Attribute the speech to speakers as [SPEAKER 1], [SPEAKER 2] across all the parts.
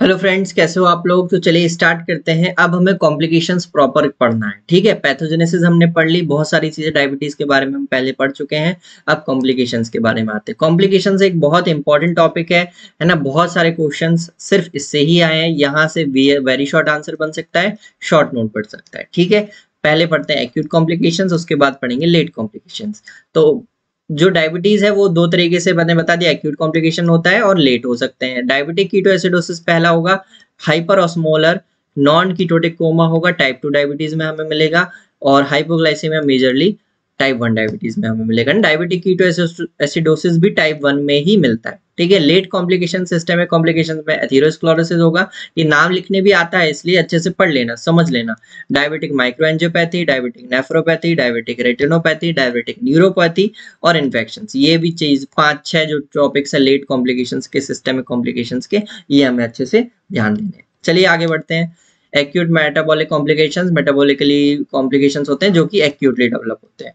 [SPEAKER 1] Hello friends, कैसे हो आप लोग। तो चलिए स्टार्ट करते हैं। अब हमें कॉम्प्लिकेशंस प्रॉपर पढ़ना है, ठीक है। पैथोजेनेसिस हमने पढ़ ली, बहुत सारी चीजें डायबिटीज के बारे में हम पहले पढ़ चुके हैं। अब कॉम्प्लिकेशंस के बारे में आते हैं। कॉम्प्लिकेशंस एक बहुत इंपॉर्टेंट टॉपिक है ना। बहुत सारे क्वेश्चंस सिर्फ इससे ही आए हैं। यहाँ से वेरी शॉर्ट आंसर बन सकता है, शॉर्ट नोट पढ़ सकता है, ठीक है। पहले पढ़ते हैं एक्यूट कॉम्प्लिकेशंस, उसके बाद पढ़ेंगे लेट कॉम्प्लिकेशंस। तो जो डायबिटीज है वो दो तरीके से मैंने बता दिया, एक्यूट कॉम्प्लिकेशन होता है और लेट हो सकते हैं। डायबिटिक कीटोएसिडोसिस पहला होगा, hyper osmolar non ketotic coma होगा, टाइप 2 डायबिटीज में हमें मिलेगा। और हाइपोग्लाइसेमिया मेजरली टाइप 1 डायबिटीज में हमें मिलेगा। डायबिटिक कीटोएसिडोसिस भी टाइप 1 में ही मिलता है, ठीक है। लेट कॉम्प्लिकेशन सिस्टम है, कॉम्प्लिकेशन में एथेरोस्क्लेरोसिस होगा। ये नाम लिखने भी आता है, इसलिए अच्छे से पढ़ लेना, समझ लेना। Diabetic microangiopathy, diabetic nephropathy, diabetic retinopathy, diabetic neuropathy और इन्फेक्शंस। ये भी चीज 5-6 जो टॉपिक्स है लेट कॉम्प्लिकेशंस के, सिस्टमिक कॉम्प्लिकेशंस के, ये हमें अच्छे से ध्यान देने हैं। चलिए आगे बढ़ते हैं। Acute metabolic complications, metabolically complications होते हैं जो कि एक्यूटली डेवलप होते हैं।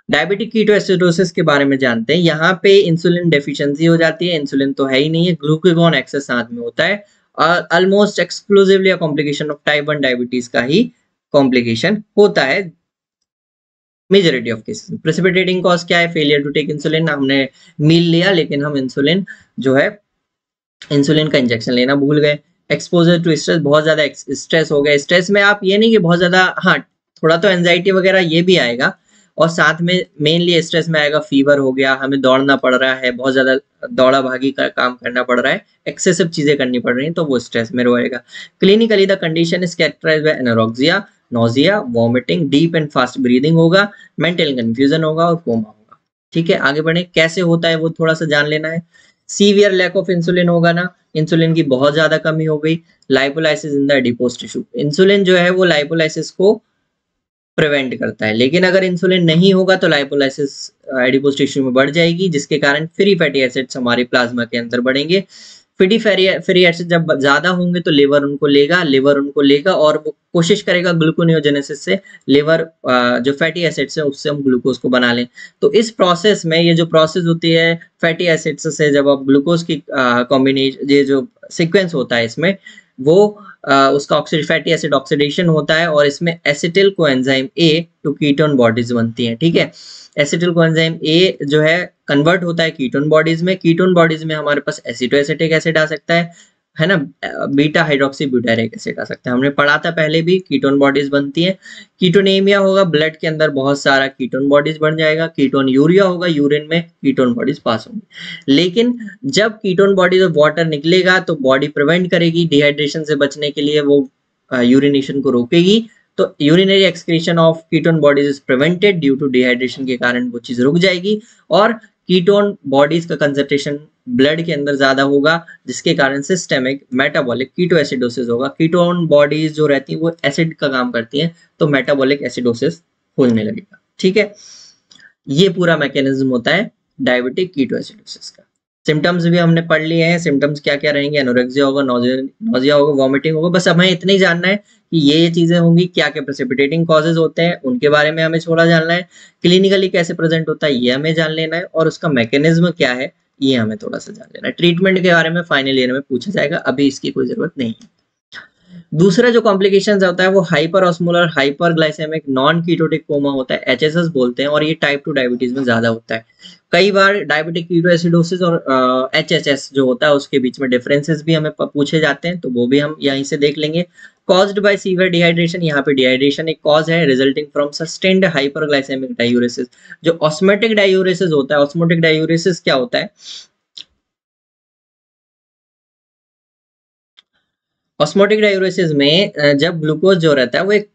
[SPEAKER 1] डायबिटिक कीटोएसिडोसिस के बारे में जानते हैं। यहाँ पे इंसुलिन डेफिशिएंसी हो जाती है, इंसुलिन तो है ही नहीं है, ग्लूकागॉन एक्सेस साथ में होता है। और almost exclusively a complication of type 1 diabetes का ही कॉम्प्लिकेशन होता है मेजॉरिटी ऑफ केसेस में। प्रेसिपिटेटिंग कॉज क्या है? Failure to take insulin. हमने मील लिया लेकिन हम इंसुलिन जो है, इंसुलिन का इंजेक्शन लेना भूल गए। एक्सपोजर टू स्ट्रेस, बहुत ज्यादा स्ट्रेस हो गया। स्ट्रेस में आप ये नहीं कि बहुत ज्यादा, हाँ थोड़ा तो एंजाइटी वगैरह ये भी आएगा, और साथ में मेनली स्ट्रेस में आएगा फीवर हो गया, हमें दौड़ना पड़ रहा है, बहुत ज्यादा दौड़ा भागी का काम करना पड़ रहा है, एक्सेसिव चीजें करनी पड़ रही हैं, तो वो स्ट्रेस में रहेगा। Clinically the condition is characterised by anorexia, nausea, vomiting, deep and fast breathing होगा, मेंटल कंफ्यूजन होगा और कोमा होगा, ठीक है। आगे बढ़े, कैसे होता है वो थोड़ा सा जान लेना है। सीवियर लैक ऑफ इंसुलिन होगा ना, इंसुलिन की बहुत ज्यादा कमी हो गई। Lipolysis in the adipose tissue, insulin जो है वो लाइपोलाइसिस को प्रिवेंट करता है, लेकिन अगर इंसुलिन नहीं होगा तो लाइपोलाइसिस एडिपोज टिश्यू में बढ़ जाएगी, जिसके कारण फ्री फैटी एसिड्स हमारे प्लाज्मा के अंदर बढ़ेंगे। फ्री एसिड जब ज्यादा होंगे तो लिवर उनको लेगा और वो कोशिश करेगा ग्लूकोनियोजेनेसिस से लिवर जो फैटी एसिड्स है उससे हम ग्लूकोज को बना लें। तो इस प्रोसेस में, ये जो प्रोसेस होती है फैटी एसिड्स से जब आप ग्लूकोज की कॉम्बिनेशन, ये जो सीक्वेंस होता है इसमें, वो उसका फैटी एसिड ऑक्सीडेशन होता है और इसमें acetyl coenzyme A to ketone bodies बनती हैं, ठीक है। एसिटिल कोएंजाइम ए जो है कन्वर्ट होता है कीटोन बॉडीज में। कीटोन बॉडीज में हमारे पास एसिटोएसिटिक एसिड आ सकता है ना, बीटा हाइड्रोक्सी ब्यूटारिक एसिड आ सकता है। हमने पढ़ा था पहले भी, कीटोन बॉडीज बनती हैं। कीटोनेमिया होगा, ब्लड के अंदर बहुत सारा कीटोन बॉडीज बन जाएगा। कीटोन यूरिया होगा, यूरिन में कीटोन बॉडीज पास होंगी। लेकिन जब कीटोन बॉडीज ऑफ वाटर निकलेगा तो बॉडी प्रिवेंट करेगी, डिहाइड्रेशन से बचने के लिए वो यूरिनेशन को रोकेगी। तो urinary excretion of ketone bodies is prevented due to dehydration के कारण वो चीज रुक जाएगी, और कीटोन बॉडीज का कंसंट्रेशन ब्लड के अंदर ज्यादा होगा, जिसके कारण सिस्टेमिक मेटाबॉलिक कीटोएसिडोसिस होगा। कीटोन बॉडीज जो रहती है वो एसिड का काम करती हैं, तो मेटाबॉलिक एसिडोसिस होने लगेगा, ठीक है। ये पूरा मैकेनिज्म होता है डायबिटिक कीटोएसिडोसिस का। सिम्टम्स भी हमने पढ़ लिए हैं। सिम्टम्स क्या क्या रहेंगे? एनोरेक्सिया होगा, नोजिया होगा, वॉमिटिंग होगा। बस हमें इतना ही जानना है कि ये चीजें होंगी। क्या क्या प्रेसिपिटेटिंग कॉजेज होते हैं उनके बारे में हमें थोड़ा जानना है। क्लिनिकली कैसे प्रेजेंट होता है ये हमें जान लेना है, और उसका मैकेनिज्म क्या है ये हमें थोड़ा सा जान लेना है। ट्रीटमेंट के बारे में फाइनल ईयर में पूछा जाएगा, अभी इसकी कोई जरूरत नहीं है। दूसरा जो कॉम्प्लिकेशन होता है वो hyper osmolar hyperglycaemic non ketotic coma होता है, एचएसएस बोलते हैं, और ये टाइप 2 डायबिटीज में ज्यादा होता है। कई बार डायबिटिक कीटोएसिडोसिस और एचएसएस जो होता है उसके बीच में डिफरेंसेस भी हमें पूछे जाते हैं, तो वो भी हम यहीं से देख लेंगे। कॉज्ड बाय सीवियर डिहाइड्रेशन, यहाँ पे डिहाइड्रेशन एक कॉज है, resulting from sustained hyperglycaemic diuresis. जो ऑस्मोटिक डायूरेसिस होता है, ऑस्मोटिक डायूरेसिस क्या होता है? ऑस्मोटिक डायूरेसिस में जब ग्लूकोज जो रहता है वो एक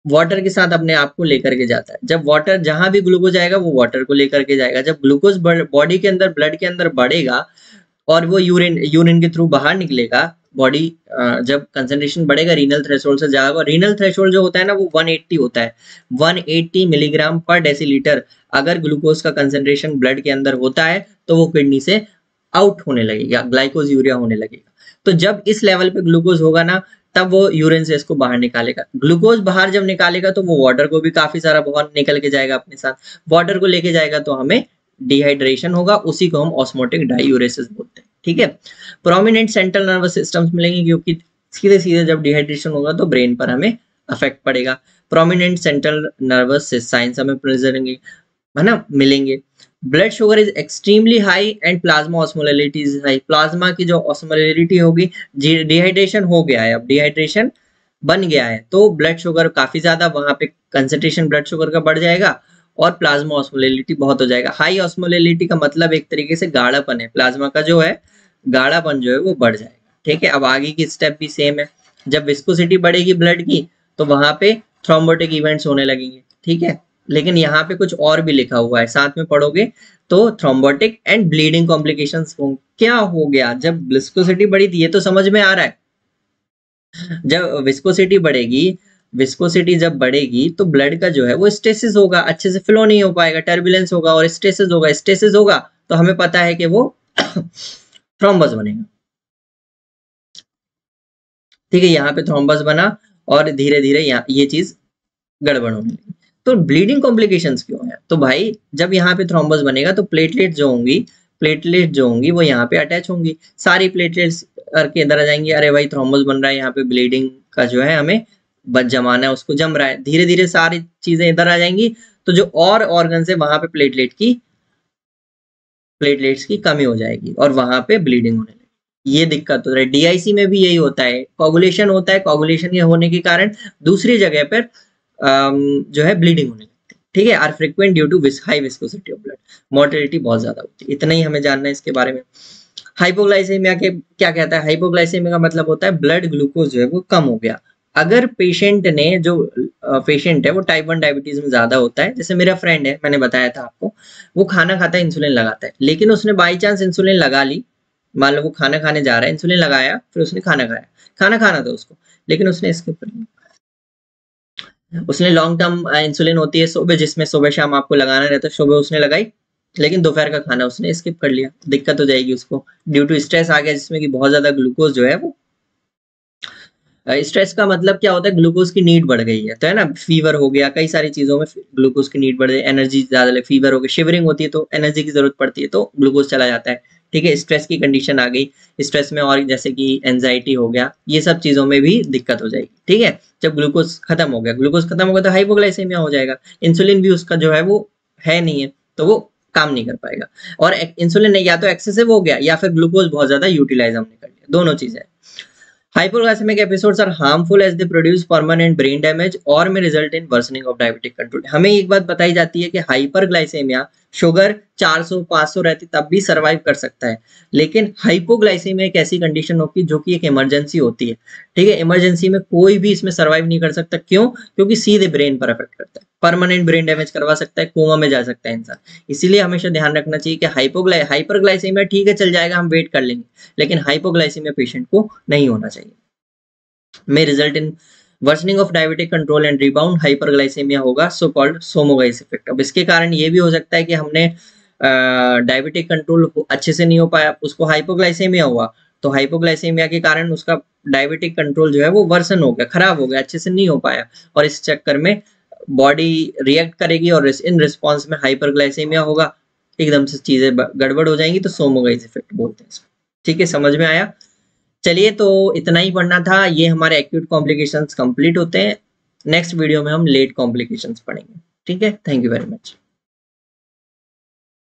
[SPEAKER 1] वाटर के साथ अपने आप को लेकर के जाता है। जब वाटर, जहां भी ग्लूकोज आएगा वो वाटर को लेकर के जाएगा। जब ग्लूकोज बॉडी के अंदर, ब्लड के अंदर बढ़ेगा और वो यूरिन के थ्रू बाहर निकलेगा, बॉडी जब कंसंट्रेशन बढ़ेगा रीनल थ्रेशोल्ड से जाएगा। रीनल थ्रेशोल्ड जो होता है ना वो 180 होता है, 180 मिलीग्राम पर डेसीलीटर। अगर ग्लूकोज का कंसंट्रेशन ब्लड के अंदर होता है तो वो किडनी से आउट होने लगेगा, ग्लाइकोज यूरिया होने लगेगा। तो जब इस लेवल पे ग्लूकोज होगा ना, तब वो यूरिन से इसको बाहर निकालेगा। ग्लूकोज बाहर जब निकालेगा तो वो वाटर को भी काफी सारा बहुत निकल के जाएगा अपने साथ। वाटर को लेके जाएगा तो हमें डिहाइड्रेशन होगा, उसी को हम ऑस्मोटिक डायूरेसिस बोलते हैं, ठीक है। प्रोमिनेंट सेंट्रल नर्वस सिस्टम्स मिलेंगे क्योंकि सीधे सीधे जब डिहाइड्रेशन होगा तो ब्रेन पर हमें अफेक्ट पड़ेगा। प्रोमिनेंट सेंट्रल नर्वस साइंस हमें प्रेजेंट है ना मिलेंगे। Blood sugar is extremely high and plasma osmolarity is high. Plasma की जो ऑस्मोलैरिटी होगी, डिहाइड्रेशन हो गया है, अब डिहाइड्रेशन बन गया है तो ब्लड शुगर काफी ज्यादा, वहां पे कंसेंट्रेशन ब्लड शुगर का बढ़ जाएगा और प्लाज्मा ऑस्मोलैरिटी बहुत हो जाएगा। हाई ऑस्मोलैरिटी का मतलब एक तरीके से गाढ़ापन है, प्लाज्मा का जो है गाढ़ापन जो है वो बढ़ जाएगा। ठीक है, अब आगे की स्टेप भी सेम है। जब विस्कोसिटी बढ़ेगी ब्लड की तो वहां पे थ्रोम्बोटिक इवेंट्स होने लगेंगे। ठीक है, लेकिन यहाँ पे कुछ और भी लिखा हुआ है, साथ में पढ़ोगे तो थ्रोम्बोटिक एंड ब्लीडिंग कॉम्प्लिकेशंस होंगे। क्या हो गया, जब विस्कोसिटी बढ़ी थी, ये तो समझ में आ रहा है। जब विस्कोसिटी बढ़ेगी, विस्कोसिटी जब बढ़ेगी तो ब्लड का जो है वो स्टेसिस होगा, अच्छे से फ्लो नहीं हो पाएगा, टर्बुलेंस होगा और स्टेसिस होगा। स्टेसिस होगा तो हमें पता है कि वो थ्रोम्बस बनेगा। ठीक है, यहाँ पे थ्रोम्बस बना और धीरे धीरे यहाँ ये चीज गड़बड़ होने लगी। तो ब्लीडिंग कॉम्प्लिकेशंस क्यों है, तो भाई जब यहाँ पे थ्रोम्बस बनेगा तो प्लेटलेट जो होंगी, प्लेटलेट जो होंगी वो यहाँ पे अटैच होंगी, सारी प्लेटलेट्स करके इधर आ जाएंगी। अरे भाई थ्रोम्बस बन रहा है, यहाँ पे ब्लीडिंग का जो है हमें बच जमाना है, उसको जम रहा है, धीरे धीरे सारी चीजें इधर आ जाएंगी। तो जो और ऑर्गन है वहां पे प्लेटलेट्स की कमी हो जाएगी और वहां पे ब्लीडिंग होने लगेगी। ये दिक्कत हो रही है। डीआईसी में भी यही होता है, कोगुलेशन होता है, कोगुलेशन के होने के कारण दूसरी जगह पर जो है ब्लीडिंग होने लगती है। ठीक है, are frequent due to high viscosity of blood, mortality बहुत ज्यादा होती है। इतना ही हमें जानना है इसके बारे में। हाइपोग्लाइसेमिया के क्या कहता है, हाइपोग्लाइसेमिया का मतलब होता है ब्लड ग्लूकोज जो है वो कम हो गया। अगर पेशेंट ने जो पेशेंट है वो टाइप 1 डायबिटीज में ज्यादा होता है, जैसे मेरा फ्रेंड है, मैंने बताया था आपको, वो खाना खाता है, इंसुलिन लगाता है, लेकिन उसने बाई चांस इंसुलिन लगा ली, मान लो वो खाना खाने जा रहा है, इंसुलिन लगाया, फिर उसने खाना खाया, खाना खाना था उसको, लेकिन उसने स्किप कर लिया। उसने लॉन्ग टर्म इंसुलिन होती है सुबह, जिसमें सुबह शाम आपको लगाना रहता है, सुबह उसने लगाई, लेकिन दोपहर का खाना उसने स्किप कर लिया, दिक्कत हो जाएगी उसको, ड्यू टू स्ट्रेस आ गया जिसमें कि बहुत ज्यादा ग्लूकोज जो है वो, स्ट्रेस का मतलब क्या होता है, ग्लूकोज की नीड बढ़ गई है, तो है ना, फीवर हो गया, कई सारी चीजों में ग्लूकोज की नीड बढ़ गई, एनर्जी ज्यादा लगे, फीवर हो गया, शिवरिंग होती है तो एनर्जी की जरूरत पड़ती है तो ग्लूकोज चला जाता है। ठीक है, स्ट्रेस की कंडीशन आ गई, स्ट्रेस में और जैसे कि एंजाइटी हो गया, ये सब चीजों में भी दिक्कत हो जाएगी। ठीक है, जब ग्लूकोज खत्म हो गया, ग्लूकोज खत्म हो गया तो हाइपोग्लाइसेमिया हो जाएगा, इंसुलिन भी उसका जो है वो है नहीं है तो वो काम नहीं कर पाएगा, और इंसुलिन या तो एक्सेसिव हो गया या फिर ग्लूकोज बहुत ज्यादा यूटिलाइज हमने कर लिया, दोनों चीजें। Hypoglycemic episodes are harmful as they produce permanent brain damage और may result in worsening of diabetic control। हमें एक बात बताई जाती है कि हाइपरग्लाइसेमिया शुगर 400-500 रहती तब भी सरवाइव कर सकता है, लेकिन हाइपोग्लाइसेमिया एक ऐसी कंडीशन होती है जो कि एक इमरजेंसी होती है। ठीक है, इमरजेंसी में कोई भी इसमें सरवाइव नहीं कर सकता, क्यों, क्योंकि सीधे ब्रेन पर अफेक्ट करता है, परमानेंट ब्रेन डैमेज करवा सकता है, कोमा में जा सकता है इंसान। इसीलिए हमेशा ध्यान रखना चाहिए कि हाइपरग्लाइसेमिया ठीक है चल जाएगा, हम वेट कर लेंगे, लेकिन हाइपोग्लाइसेमिया पेशेंट को नहीं होना चाहिए, may result in worsening of diabetic control and rebound hyperglycemia होगा, so called सोमोगाइस इफेक्ट। अब इसके कारण ये भी हो सकता है कि हमने डायबिटिक कंट्रोल अच्छे से नहीं हो पाया, उसको हाइपोग्लाइसेमिया हुआ, तो हाइपोग्लाइसेमिया के कारण उसका डायबिटिक कंट्रोल जो है वो वर्सन हो गया, खराब हो गया, अच्छे से नहीं हो पाया, और इस चक्कर में बॉडी रिएक्ट करेगी और इन रिस्पॉन्स में हाइपरग्लाइसेमिया होगा, एकदम से चीजें गड़बड़ हो जाएंगी, तो सोमोगाइस इफेक्ट बोलते हैं इसको। ठीक है, समझ में आया। चलिए, तो इतना ही पढ़ना था, ये हमारे एक्यूट कॉम्प्लिकेशंस कंप्लीट होते हैं। नेक्स्ट वीडियो में हम लेट कॉम्प्लिकेशंस पढ़ेंगे। ठीक है, थैंक यू वेरी मच।